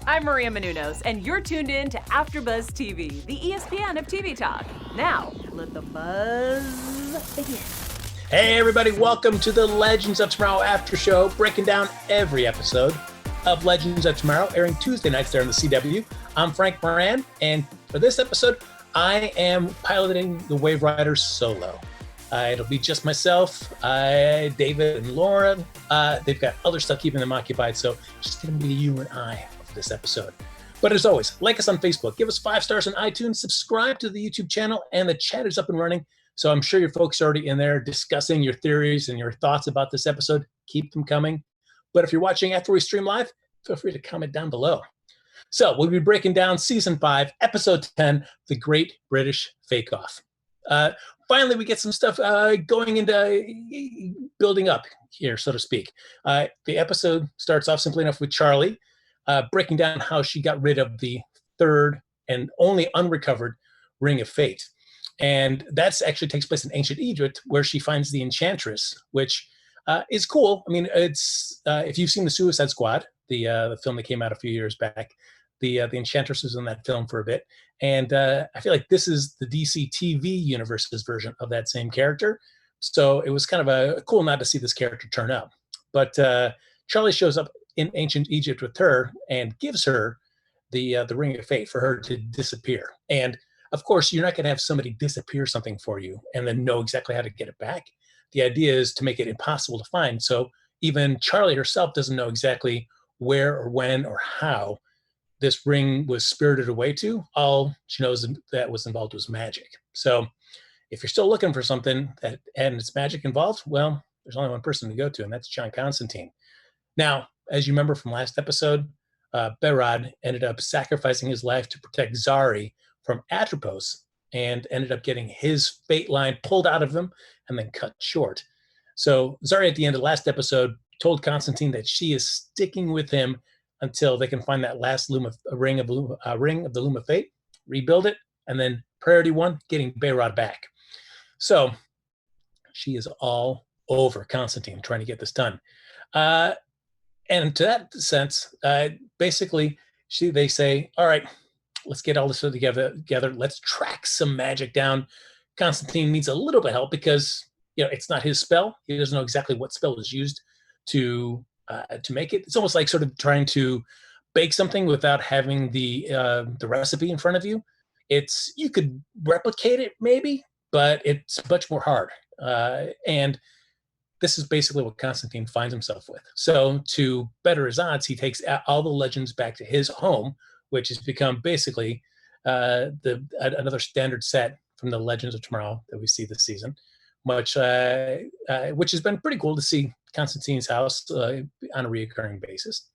I'm Maria Menounos, and you're tuned in to AfterBuzz TV, the ESPN of TV talk. Now, let the buzz begin. Hey everybody, welcome to the Legends of Tomorrow After Show, breaking down every episode of Legends of Tomorrow, airing Tuesday nights there on the CW. I'm Frank Moran, and for this episode, I am piloting the Wave Riders solo. It'll be just myself, David and Laura. They've got other stuff keeping them occupied, so it's just going to be you and I for this episode. But as always, like us on Facebook, give us 5 stars on iTunes, subscribe to the YouTube channel, and the chat is up and running. So I'm sure your folks are already in there discussing your theories and your thoughts about this episode. Keep them coming. But if you're watching after we stream live, feel free to comment down below. So we'll be breaking down Season 5, Episode 10, The Great British Fake Off. Finally, we get some stuff going into building up here, so to speak. The episode starts off simply enough with Charlie breaking down how she got rid of the third and only unrecovered Ring of Fate. And that actually takes place in ancient Egypt, where she finds the Enchantress, which is cool. I mean, it's if you've seen the Suicide Squad, the film that came out a few years back, the Enchantress was in that film for a bit. And I feel like this is the DC TV universe's version of that same character. So it was kind of a cool nod to see this character turn up. But Charlie shows up in ancient Egypt with her and gives her the Ring of Fate for her to disappear. And of course, you're not going to have somebody disappear something for you and then know exactly how to get it back. The idea is to make it impossible to find. So even Charlie herself doesn't know exactly where or when or how this ring was spirited away to. All she knows that was involved was magic. So if you're still looking for something that and it's magic involved, well, there's only one person to go to, and that's John Constantine. Now, as you remember from last episode, Behrad ended up sacrificing his life to protect Zari from Atropos and ended up getting his fate line pulled out of him and then cut short. So Zari at the end of last episode told Constantine that she is sticking with him until they can find that last ring of the Loom of Fate, rebuild it, and then priority 1, getting Behrad back. So she is all over Constantine trying to get this done. And to that sense, basically, they say, all right, let's get all this together. Let's track some magic down. Constantine needs a little bit of help because it's not his spell. He doesn't know exactly what spell is used to make it. It's almost like sort of trying to bake something without having the recipe in front of you. You could replicate it maybe, but it's much more hard. And this is basically what Constantine finds himself with. So to better his odds, he takes all the legends back to his home, which has become basically another standard set from the Legends of Tomorrow that we see this season, which has been pretty cool to see Constantine's house on a reoccurring basis.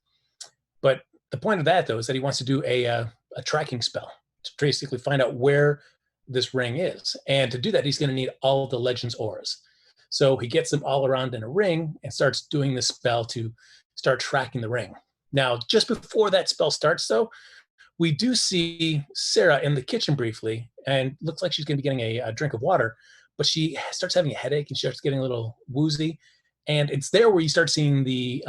But the point of that, though, is that he wants to do a tracking spell to basically find out where this ring is. And to do that, he's going to need all of the Legends auras. So he gets them all around in a ring and starts doing this spell to start tracking the ring. Now, just before that spell starts, though, we do see Sara in the kitchen briefly, and looks like she's going to be getting a drink of water, but she starts having a headache and she starts getting a little woozy. And it's there where you start seeing the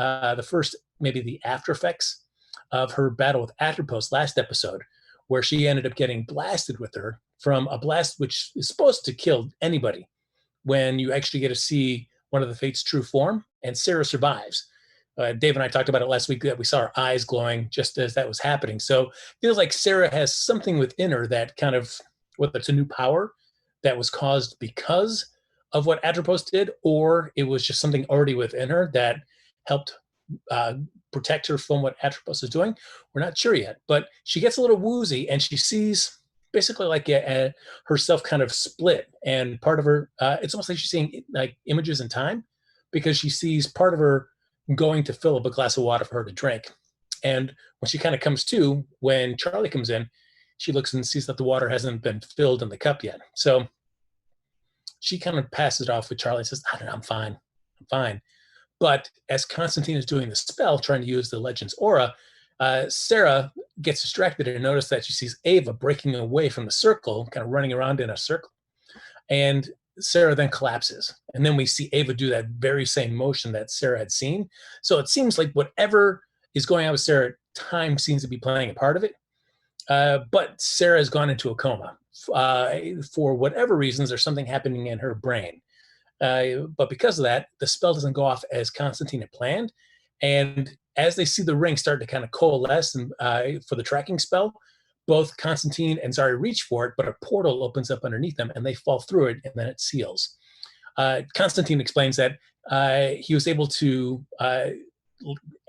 first, maybe the after effects of her battle with Atropos last episode, where she ended up getting blasted with her from a blast which is supposed to kill anybody, when you actually get to see one of the Fate's true form, and Sara survives. Dave and I talked about it last week that we saw her eyes glowing just as that was happening. So it feels like Sara has something within her that kind of, whether it's a new power that was caused because of what Atropos did, or it was just something already within her that helped protect her from what Atropos is doing. We're not sure yet, but she gets a little woozy and she sees basically like herself kind of split, and part of her, it's almost like she's seeing like images in time, because she sees part of her going to fill up a glass of water for her to drink. And when she kind of comes to, when Charlie comes in, she looks and sees that the water hasn't been filled in the cup yet. So she kind of passes it off with Charlie and says, I don't know, I'm fine. But as Constantine is doing the spell, trying to use the Legends aura, Sara gets distracted and notices that she sees Ava breaking away from the circle, kind of running around in a circle. And Sara then collapses. And then we see Ava do that very same motion that Sara had seen. So it seems like whatever is going on with Sara time seems to be playing a part of it. But Sara has gone into a coma. For whatever reasons, there's something happening in her brain. But because of that, the spell doesn't go off as Constantine had planned. And as they see the ring start to kind of coalesce and, for the tracking spell, both Constantine and Zari reach for it, but a portal opens up underneath them and they fall through it, and then it seals. Constantine explains that he was able to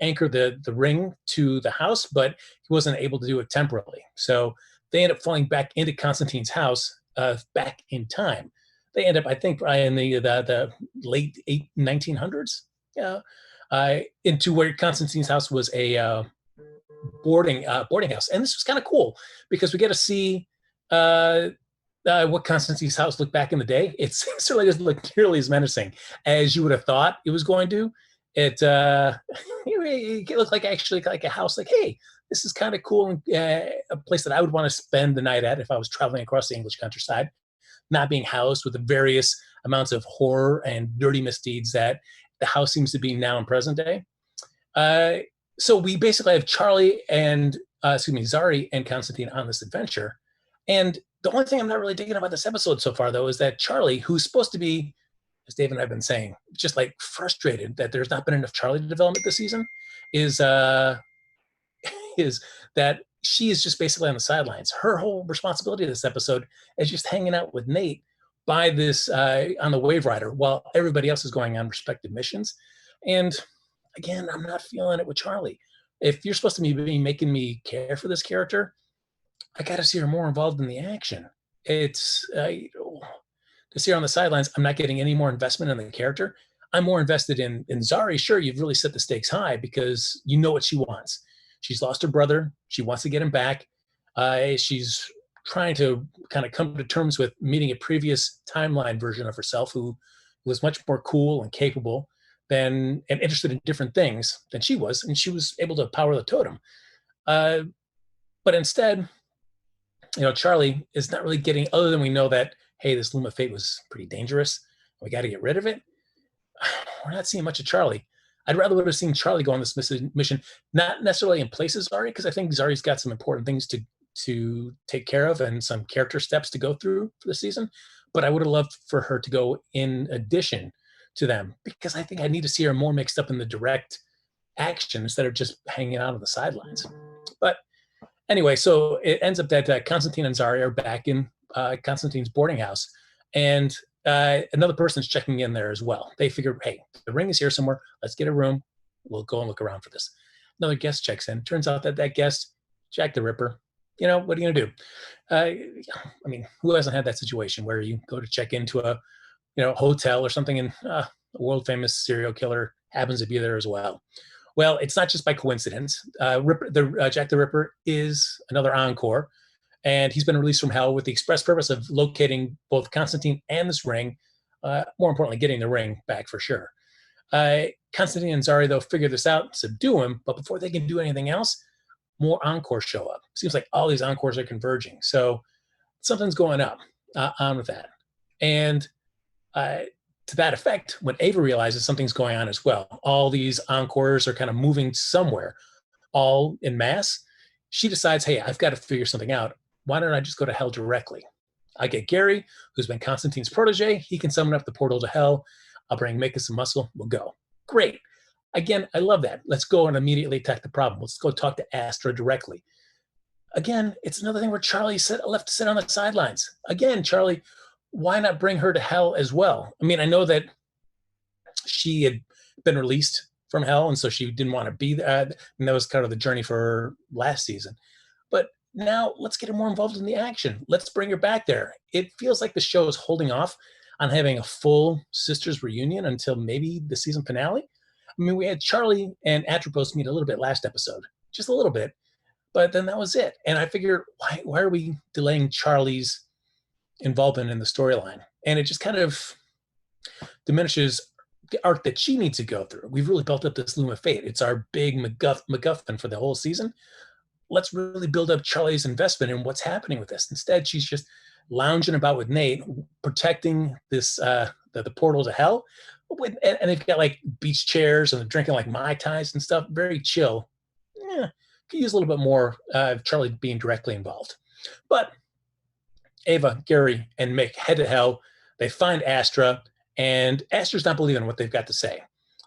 anchor the ring to the house, but he wasn't able to do it temporarily. So they end up falling back into Constantine's house back in time. They end up, I think, in the late 1900s, into where Constantine's house was a boarding house. And this was kind of cool because we get to see what Constantine's house looked back in the day. It certainly doesn't look nearly as menacing as you would have thought it was going to. It looked like actually like a house. Like, hey, this is kind of cool, and a place that I would want to spend the night at if I was traveling across the English countryside, not being housed with the various amounts of horror and dirty misdeeds that the house seems to be now in present day. So we basically have Zari and Constantine on this adventure. And the only thing I'm not really digging about this episode so far, though, is that Charlie, who's supposed to be, as Dave and I have been saying, just like frustrated that there's not been enough Charlie development this season, is that she is just basically on the sidelines. Her whole responsibility this episode is just hanging out with Nate by this on the Wave Rider while everybody else is going on respective missions. And again, I'm not feeling it with Charlie. If you're supposed to be making me care for this character, I got to see her more involved in the action. It's to see her on the sidelines, I'm not getting any more investment in the character. I'm more invested in Zari. Sure, you've really set the stakes high because you know what she wants. She's lost her brother. She wants to get him back. She's trying to kind of come to terms with meeting a previous timeline version of herself who was much more cool and capable and interested in different things than she was, and she was able to power the totem. But instead, Charlie is not really getting, other than we know that, hey, this Loom of Fate was pretty dangerous. We got to get rid of it. We're not seeing much of Charlie. I'd rather would have seen Charlie go on this mission, not necessarily in places Zari, because I think Zari's got some important things to take care of and some character steps to go through for the season. But I would have loved for her to go in addition to them, because I think I need to see her more mixed up in the direct action instead of just hanging out on the sidelines. But anyway, so it ends up that Constantine and Zari are back in Constantine's boarding house, and another person's checking in there as well. They figure, hey, the ring is here somewhere. Let's get a room. We'll go and look around for this. Another guest checks in. Turns out that guest, Jack the Ripper. What are you going to do? I mean, who hasn't had that situation where you go to check into a hotel or something, and a world famous serial killer happens to be there as well? Well, it's not just by coincidence. Jack the Ripper is another Encore, and he's been released from hell with the express purpose of locating both Constantine and this ring, more importantly, getting the ring back for sure. Constantine and Zari, though, figure this out, subdue him, but before they can do anything else, more Encores show up. Seems like all these Encores are converging. So something's going on with that. And to that effect, when Ava realizes something's going on as well, all these Encores are kind of moving somewhere, all in mass, she decides, hey, I've got to figure something out. Why don't I just go to hell directly? I get Gary, who's been Constantine's protege. He can summon up the portal to hell. I'll bring Makus and Muscle. We'll go. Great. Again, I love that. Let's go and immediately attack the problem. Let's go talk to Astra directly. Again, it's another thing where Charlie left to sit on the sidelines. Again, Charlie, why not bring her to hell as well? I mean, I know that she had been released from hell, and so she didn't want to be there. And that was kind of the journey for her last season. But now let's get her more involved in the action. Let's bring her back there. It feels like the show is holding off on having a full sisters reunion until maybe the season finale. I mean, we had Charlie and Atropos meet a little bit last episode, just a little bit, but then that was it. And I figured, why are we delaying Charlie's involvement in the storyline? And it just kind of diminishes the arc that she needs to go through. We've really built up this Loom of Fate. It's our big MacGuffin for the whole season. Let's really build up Charlie's investment in what's happening with this. Instead, she's just lounging about with Nate, protecting this the portal to hell. And they've got like beach chairs and they're drinking like Mai Tais and stuff. Very chill. Yeah, could use a little bit more of Charlie being directly involved. But Ava, Gary, and Mick head to hell. They find Astra, and Astra's not believing what they've got to say.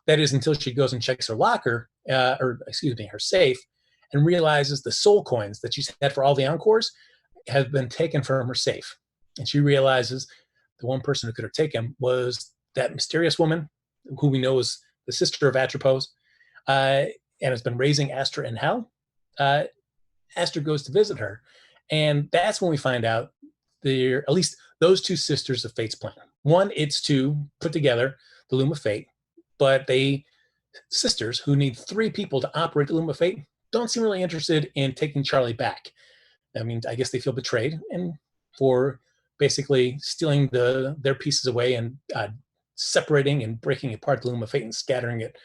That is until she goes and checks her locker, her safe, and realizes the soul coins that she's had for all the Encores have been taken from her safe. And she realizes the one person who could have taken them was that mysterious woman, who we know is the sister of Atropos, and has been raising Astra in hell. Astra goes to visit her, and that's when we find out they're at least those two sisters of Fate's plan. One, it's to put together the Loom of Fate, but they sisters who need 3 people to operate the Loom of Fate don't seem really interested in taking Charlie back. I mean, I guess they feel betrayed and for basically stealing their pieces away and separating and breaking apart the Loom of Fate and scattering it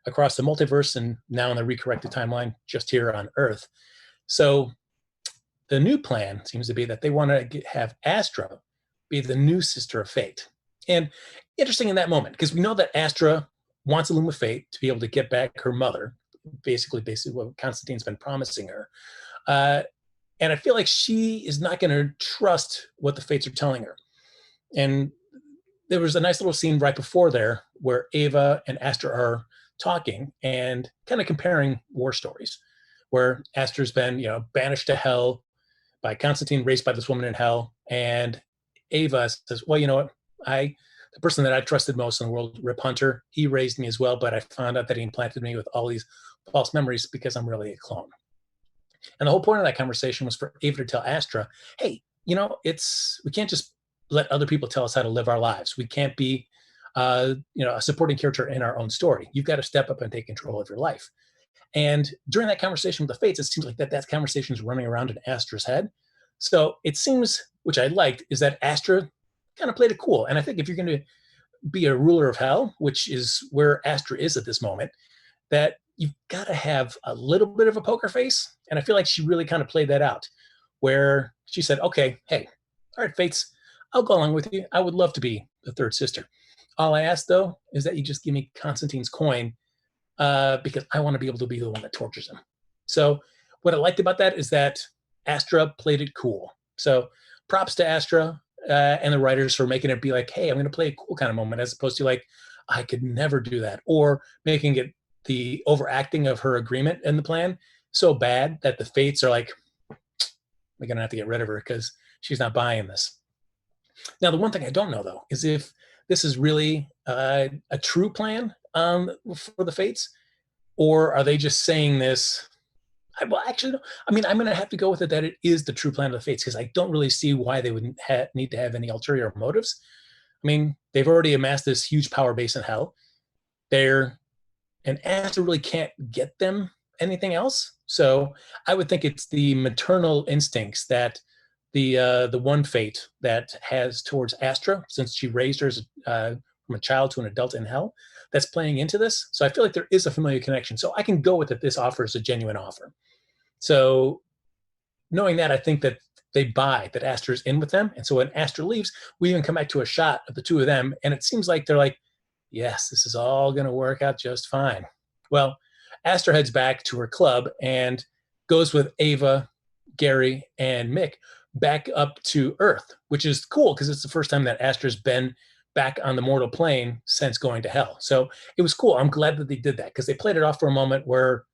across the multiverse and now in the recorrected timeline just here on Earth. So the new plan seems to be that they want to have Astra be the new sister of Fate. And interesting in that moment, because we know that Astra wants a Loom of Fate to be able to get back her mother, basically what Constantine's been promising her. And I feel like she is not going to trust what the Fates are telling her. And there was a nice little scene right before there where Ava and Astra are talking and kind of comparing war stories, where Astra's been, banished to hell by Constantine, raised by this woman in hell. And Ava says, well, you know what? The person that I trusted most in the world, Rip Hunter, he raised me as well, but I found out that he implanted me with all these false memories because I'm really a clone. And the whole point of that conversation was for Ava to tell Astra, hey, we can't just let other people tell us how to live our lives. We can't be, a supporting character in our own story. You've got to step up and take control of your life. And during that conversation with the Fates, it seems like that conversation is running around in Astra's head. So it seems, which I liked, is that Astra kind of played it cool. And I think if you're going to be a ruler of hell, which is where Astra is at this moment, that you've got to have a little bit of a poker face. And I feel like she really kind of played that out, where she said, okay, hey, all right, Fates, I'll go along with you. I would love to be the third sister. All I ask, though, is that you just give me Constantine's coin because I want to be able to be the one that tortures him. So what I liked about that is that Astra played it cool. So props to Astra and the writers for making it be like, hey, I'm going to play a cool kind of moment, as opposed to like, I could never do that, or making it the overacting of her agreement in the plan so bad that the Fates are like, we're going to have to get rid of her because she's not buying this. Now, the one thing I don't know, though, is if this is really a true plan for the Fates, or are they just saying this? Well, actually, I mean, I'm going to have to go with it that it is the true plan of the Fates, because I don't really see why they would need to have any ulterior motives. I mean, they've already amassed this huge power base in hell. And Astra really can't get them anything else. So I would think it's the maternal instincts that the one Fate that has towards Astra, since she raised her from a child to an adult in hell, that's playing into this. So I feel like there is a familiar connection. So I can go with it. This offer is a genuine offer. So knowing that, I think that they buy that Astra's in with them. And so when Astra leaves, we even come back to a shot of the two of them. And it seems like they're like, yes, this is all going to work out just fine. Well, Astra heads back to her club and goes with Ava, Gary, and Mick back up to Earth, which is cool because it's the first time that Astra's been back on the mortal plane since going to hell. So it was cool. I'm glad that they did that, because they played it off for a moment where,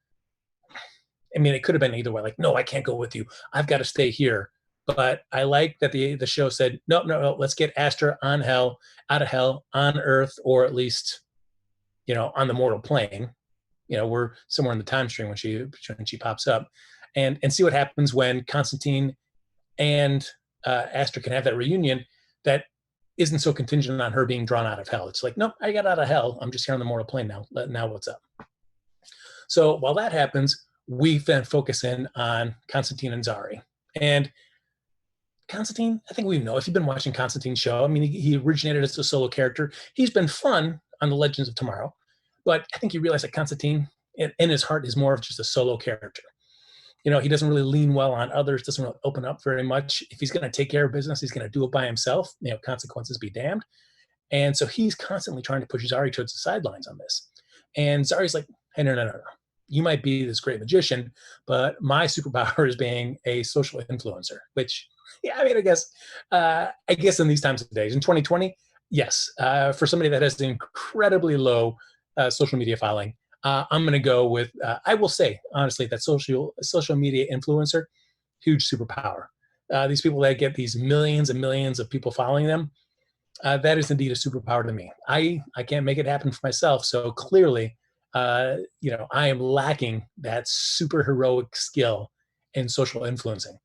I mean, it could have been either way. Like, no, I can't go with you. I've got to stay here. But I like that the show said, no, let's get Astra out of hell, on Earth, or at least, on the mortal plane. We're somewhere in the time stream when she pops up, and see what happens when Constantine and Astra can have that reunion that isn't so contingent on her being drawn out of hell. It's like, no, I got out of hell. I'm just here on the mortal plane now. Now what's up? So while that happens, we then focus in on Constantine and Zari. And Constantine, I think we know, if you've been watching Constantine's show, I mean, he originated as a solo character. He's been fun on the Legends of Tomorrow, but I think you realize that Constantine, in his heart, is more of just a solo character. He doesn't really lean well on others, doesn't really open up very much. If he's going to take care of business, he's going to do it by himself. Consequences be damned. And so he's constantly trying to push Zari towards the sidelines on this. And Zari's like, hey, no. you might be this great magician, but my superpower is being a social influencer, which, yeah, I mean, I guess in these times of days, in 2020, yes, for somebody that has an incredibly low social media following, I'm going to go with, I will say, honestly, that social media influencer, huge superpower. These people that get these millions and millions of people following them, that is indeed a superpower to me. I can't make it happen for myself. So clearly, I am lacking that super heroic skill in social influencing.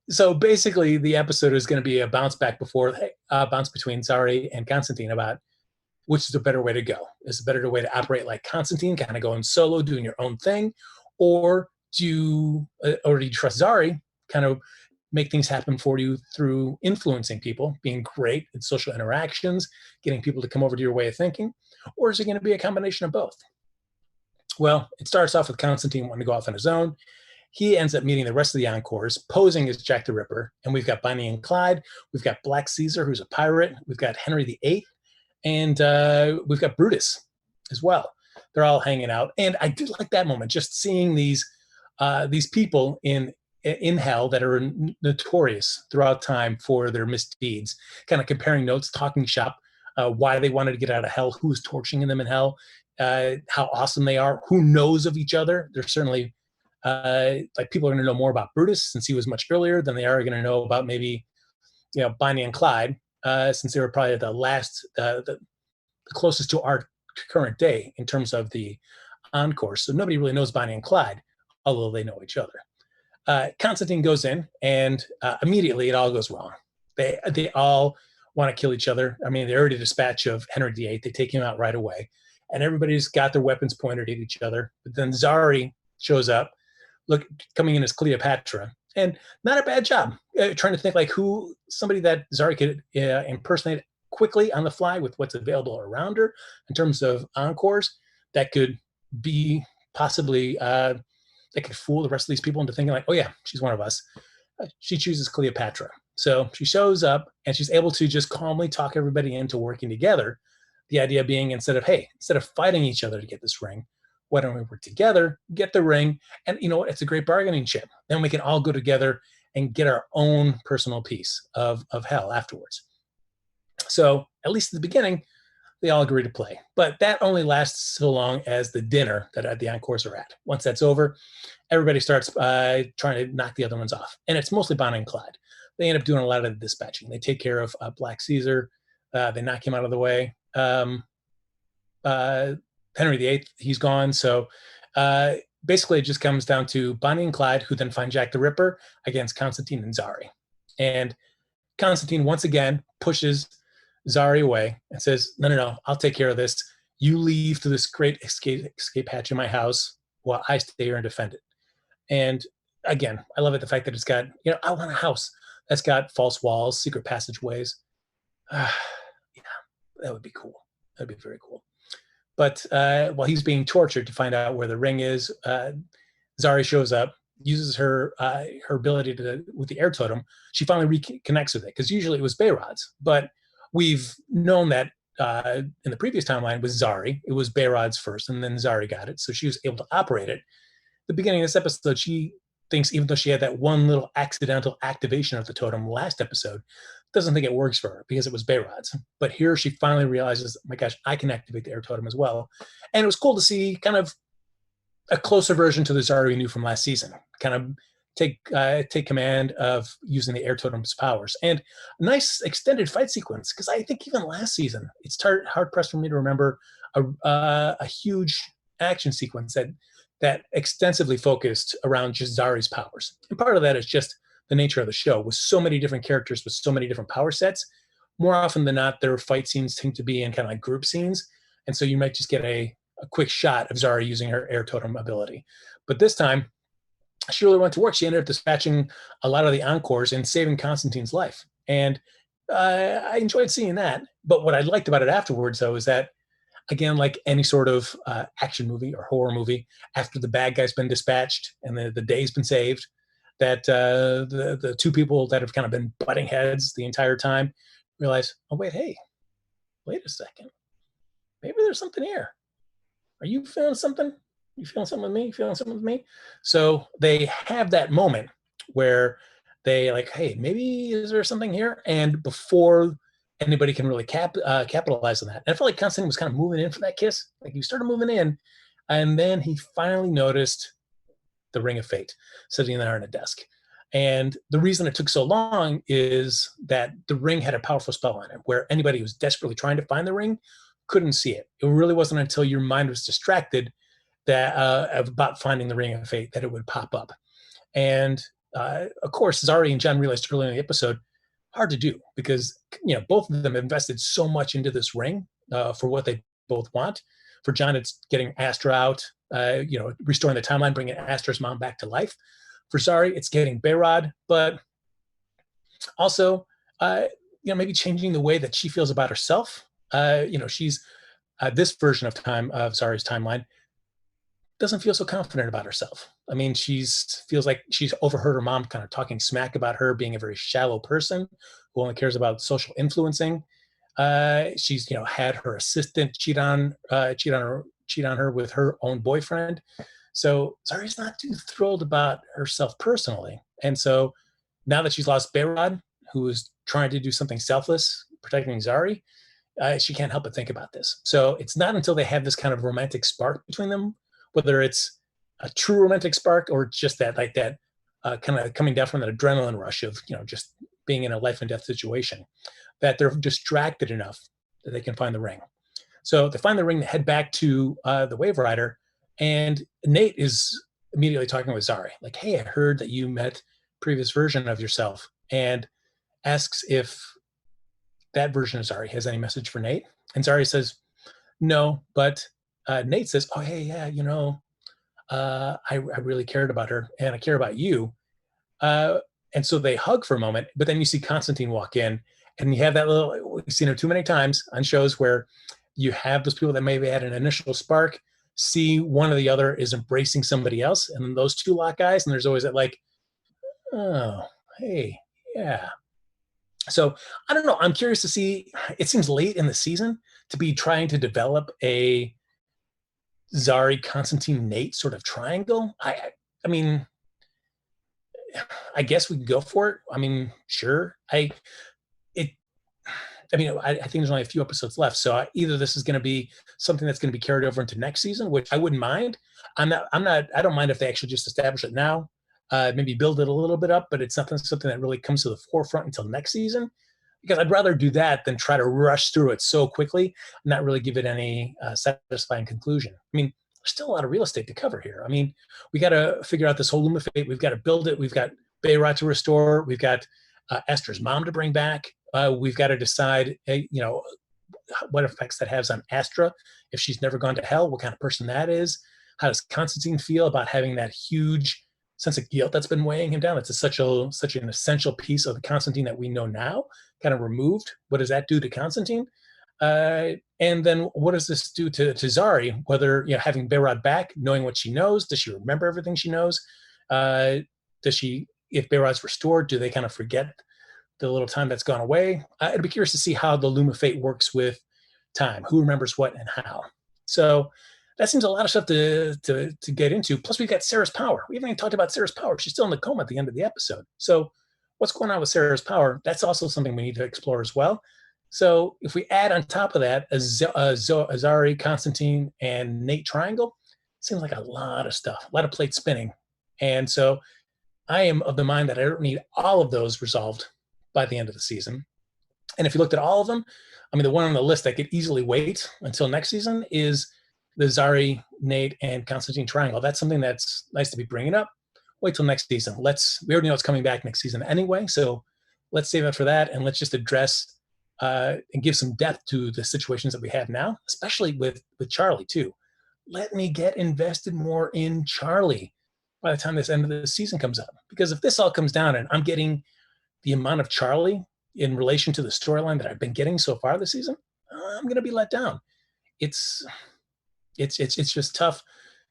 So basically, the episode is going to be a bounce between Zari and Constantine about which is the better way to go. Is it a better way to operate like Constantine, kind of going solo, doing your own thing, or do you trust Zari, kind of make things happen for you through influencing people, being great at social interactions, getting people to come over to your way of thinking, or is it going to be a combination of both? Well, it starts off with Constantine wanting to go off on his own. He ends up meeting the rest of the Encores, posing as Jack the Ripper. And we've got Bonnie and Clyde. We've got Black Caesar, who's a pirate. We've got Henry VIII. And we've got Brutus as well. They're all hanging out. And I did like that moment, just seeing these people in hell that are notorious throughout time for their misdeeds, kind of comparing notes, talking shop, why they wanted to get out of hell, who was torturing them in hell, how awesome they are, who knows of each other. They're certainly like people are going to know more about Brutus since he was much earlier than they are going to know about maybe Bonnie and Clyde, since they were probably the closest to our current day in terms of the Encores. So nobody really knows Bonnie and Clyde, although they know each other. Constantine goes in, and immediately it all goes wrong. They all want to kill each other. I mean, they already dispatch of Henry VIII. They take him out right away, and everybody's got their weapons pointed at each other. But then Zari shows up, coming in as Cleopatra, and not a bad job. Trying to think like somebody that Zari could impersonate quickly on the fly with what's available around her in terms of encores that could be possibly that could fool the rest of these people into thinking like, oh yeah, she's one of us. She chooses Cleopatra. So she shows up and she's able to just calmly talk everybody into working together. The idea being instead of fighting each other to get this ring, why don't we work together, get the ring, and you know what? It's a great bargaining chip. Then we can all go together and get our own personal piece of hell afterwards. So at least at the beginning, they all agree to play. But that only lasts so long as the dinner that the Encores are at. Once that's over, everybody starts trying to knock the other ones off. And it's mostly Bonnie and Clyde. They end up doing a lot of the dispatching. They take care of Black Caesar. They knock him out of the way. Henry VIII, he's gone. So basically it just comes down to Bonnie and Clyde, who then find Jack the Ripper against Constantine and Zari. And Constantine once again pushes Zari away and says, no, I'll take care of this. You leave to this great escape hatch in my house while I stay here and defend it. And again, I love it, the fact that it's got, I want a house that's got false walls, secret passageways. Yeah, that would be cool. That'd be very cool. But while he's being tortured to find out where the ring is, Zari shows up, uses her ability with the air totem. She finally reconnects with it, because usually it was Behrad's. But we've known that in the previous timeline with Zari, it was Behrad's first, and then Zari got it. So she was able to operate it. The beginning of this episode, she thinks, even though she had that one little accidental activation of the totem last episode, doesn't think it works for her because it was Behrad's. But here she finally realizes, oh my gosh, I can activate the air totem as well. And it was cool to see kind of a closer version to the Zari we knew from last season, kind of take command of using the air totem's powers. And a nice extended fight sequence, because I think even last season, it's hard-pressed for me to remember a huge action sequence that extensively focused around just Zari's powers. And part of that is just the nature of the show. With so many different characters with so many different power sets, more often than not, their fight scenes seem to be in kind of like group scenes. And so you might just get a quick shot of Zari using her air totem ability. But this time, she really went to work. She ended up dispatching a lot of the Encores and saving Constantine's life. And I enjoyed seeing that. But what I liked about it afterwards, though, is that, again, like any sort of action movie or horror movie, after the bad guy's been dispatched and the day's been saved, that the two people that have kind of been butting heads the entire time realize, oh, wait a second. Maybe there's something here. Are you feeling something? You feeling something with me? You feeling something with me? So they have that moment where they like, hey, maybe is there something here? And before anybody can really capitalize on that, and I feel like Constantine was kind of moving in for that kiss. Like he started moving in, and then he finally noticed the Ring of Fate sitting there on a desk. And the reason it took so long is that the ring had a powerful spell on it, where anybody who was desperately trying to find the ring couldn't see it. It really wasn't until your mind was distracted that about finding the Ring of Fate that it would pop up. And of course, Zari and John realized earlier in the episode, hard to do because both of them invested so much into this ring for what they both want. For John, it's getting Astra out, restoring the timeline, bringing Astra's mom back to life. For Zari, it's getting Behrad, but also, maybe changing the way that she feels about herself. She's this version of Zari's timeline doesn't feel so confident about herself. I mean, feels like she's overheard her mom kind of talking smack about her being a very shallow person who only cares about social influencing. She's had her assistant cheat on her with her own boyfriend. So Zari's not too thrilled about herself personally. And so now that she's lost Behrad, who is trying to do something selfless, protecting Zari, she can't help but think about this. So it's not until they have this kind of romantic spark between them, whether it's a true romantic spark or just that kind of coming down from that adrenaline rush of just being in a life and death situation, that they're distracted enough that they can find the ring. So they find the ring, they head back to the Wave Rider, and Nate is immediately talking with Zari, like, hey, I heard that you met previous version of yourself, and asks if that version of Zari has any message for Nate. And Zari says, no, but Nate says, oh, hey, yeah, I really cared about her, and I care about you. And so they hug for a moment, but then you see Constantine walk in, and you have that we've seen it too many times on shows where you have those people that maybe had an initial spark, see one or the other is embracing somebody else, and then those two lock eyes, and there's always that like, oh, hey, yeah. So I don't know. I'm curious to see. It seems late in the season to be trying to develop a Zari, Constantine, Nate sort of triangle. I mean, I guess we could go for it. I mean, sure. I think there's only a few episodes left, so either this is going to be something that's going to be carried over into next season, which I wouldn't mind. I don't mind if they actually just establish it now, maybe build it a little bit up, but it's something that really comes to the forefront until next season, because I'd rather do that than try to rush through it so quickly and not really give it any satisfying conclusion. I mean, there's still a lot of real estate to cover here. I mean, we got to figure out this whole Loom of Fate. We've got to build it. We've got Behrad to restore. We've got Astra's mom to bring back. We've got to decide, what effects that has on Astra. If she's never gone to hell, what kind of person that is. How does Constantine feel about having that huge sense of guilt that's been weighing him down? It's such an essential piece of the Constantine that we know now, kind of removed. What does that do to Constantine? And then what does this do to Zari? Whether, having Behrad back, knowing what she knows, does she remember everything she knows? If Behrad's restored, do they kind of forget the little time that's gone away? I'd be curious to see how the Loom of Fate works with time. Who remembers what and how? So that seems a lot of stuff to get into. Plus, we've got Sara's power. We haven't even talked about Sara's power. She's still in the coma at the end of the episode. So what's going on with Sara's power? That's also something we need to explore as well. So if we add on top of that a Zari, Constantine, and Nate triangle, seems like a lot of stuff, a lot of plates spinning. And so I am of the mind that I don't need all of those resolved by the end of the season. And if you looked at all of them, I mean, the one on the list that could easily wait until next season is the Zari, Nate, and Constantine triangle. That's something that's nice to be bringing up. Wait till next season. We already know it's coming back next season anyway, so let's save it for that, and let's just address and give some depth to the situations that we have now, especially with Charlie too. Let me get invested more in Charlie by the time this end of the season comes up. Because if this all comes down and I'm getting the amount of Charlie in relation to the storyline that I've been getting so far this season, I'm going to be let down. It's just tough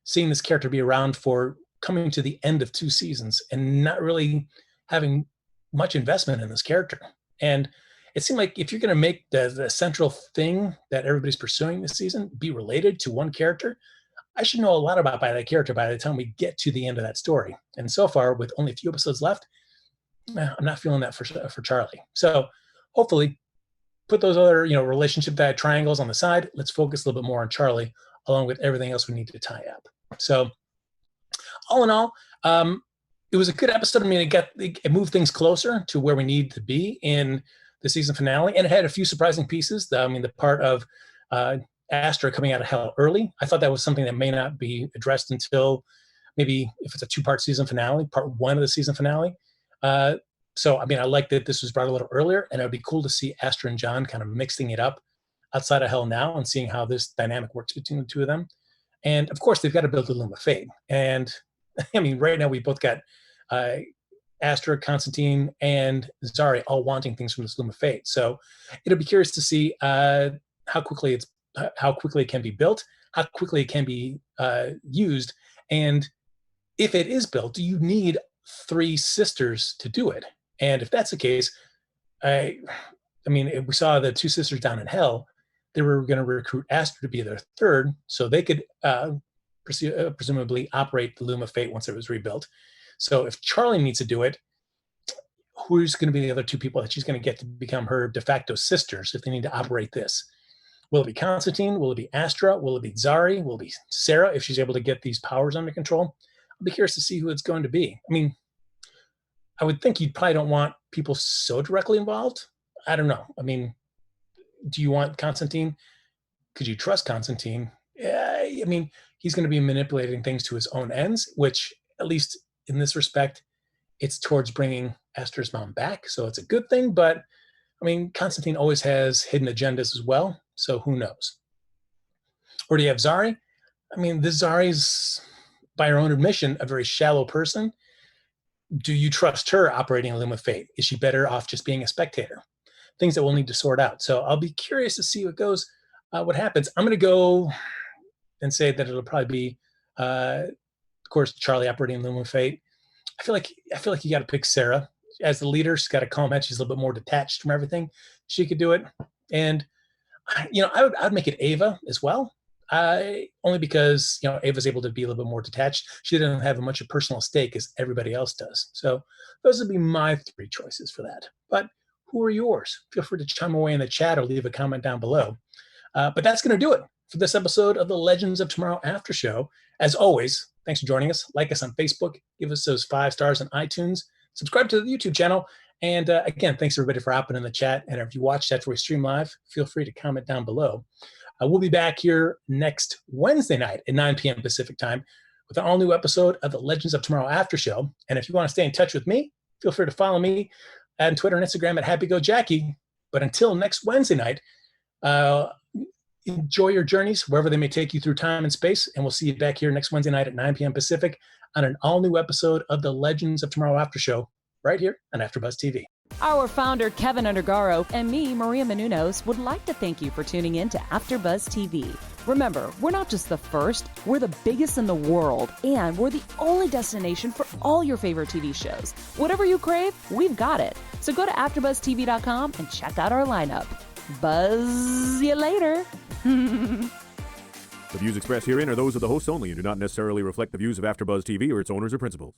seeing this character be around for coming to the end of 2 seasons and not really having much investment in this character. And it seemed like if you're going to make the central thing that everybody's pursuing this season be related to one character, I should know a lot about by that character by the time we get to the end of that story. And so far, with only a few episodes left, I'm not feeling that for Charlie. So hopefully, put those other relationship triangles on the side. Let's focus a little bit more on Charlie, along with everything else we need to tie up. So all in all, it was a good episode. I mean, it moved things closer to where we need to be in the season finale, and it had a few surprising pieces. The part of Astra coming out of hell early, I thought that was something that may not be addressed until maybe if it's a 2-part season finale, part 1 of the season finale. So, I mean, I like that this was brought a little earlier, and it would be cool to see Astra and John kind of mixing it up outside of hell now and seeing how this dynamic works between the two of them. And of course, they've got to build the Loom of Fate. And I mean, right now we both got Astra, Constantine, and Zari all wanting things from this Loom of Fate. So it'll be curious to see how quickly it can be built, how quickly it can be used, and if it is built, do you need 3 sisters to do it? And if that's the case, I mean, if we saw the 2 sisters down in hell, they were going to recruit Astra to be their 3rd, so they could presumably operate the Loom of Fate once it was rebuilt. So if Charlie needs to do it, who's going to be the other 2 people that she's going to get to become her de facto sisters if they need to operate this? Will it be Constantine? Will it be Astra? Will it be Zari? Will it be Sara if she's able to get these powers under control? I'll be curious to see who it's going to be. I mean, I would think you probably don't want people so directly involved. I don't know. I mean, do you want Constantine? Could you trust Constantine? I mean, he's going to be manipulating things to his own ends, which, at least in this respect, it's towards bringing Astra's mom back. So it's a good thing. But, I mean, Constantine always has hidden agendas as well. So who knows? Or do you have Zari? I mean, this Zari's, by her own admission, a very shallow person. Do you trust her operating a Loom of Fate? Is she better off just being a spectator? Things that we'll need to sort out. So I'll be curious to see what happens. I'm going to go and say that it'll probably be, of course, Charlie operating Loom of Fate. I feel like you got to pick Sara as the leader. She's got a calm head. She's a little bit more detached from everything. She could do it. And I'd make it Ava as well. Only because Ava's able to be a little bit more detached. She doesn't have as much of personal stake as everybody else does. So those would be my 3 choices for that. But who are yours? Feel free to chime away in the chat or leave a comment down below. But that's going to do it for this episode of the Legends of Tomorrow After Show. As always, thanks for joining us. Like us on Facebook. Give us those 5 stars on iTunes. Subscribe to the YouTube channel. And again, thanks everybody for hopping in the chat. And if you watched after we stream live, feel free to comment down below. We'll be back here next Wednesday night at 9 p.m. Pacific time with an all-new episode of the Legends of Tomorrow After Show. And if you want to stay in touch with me, feel free to follow me on Twitter and Instagram at HappyGoJackie. But until next Wednesday night, enjoy your journeys wherever they may take you through time and space. And we'll see you back here next Wednesday night at 9 p.m. Pacific on an all-new episode of the Legends of Tomorrow After Show right here on AfterBuzz TV. Our founder, Kevin Undergaro, and me, Maria Menounos, would like to thank you for tuning in to AfterBuzz TV. Remember, we're not just the first, we're the biggest in the world, and we're the only destination for all your favorite TV shows. Whatever you crave, we've got it. So go to AfterBuzzTV.com and check out our lineup. Buzz you later. The views expressed herein are those of the hosts only and do not necessarily reflect the views of AfterBuzz TV or its owners or principals.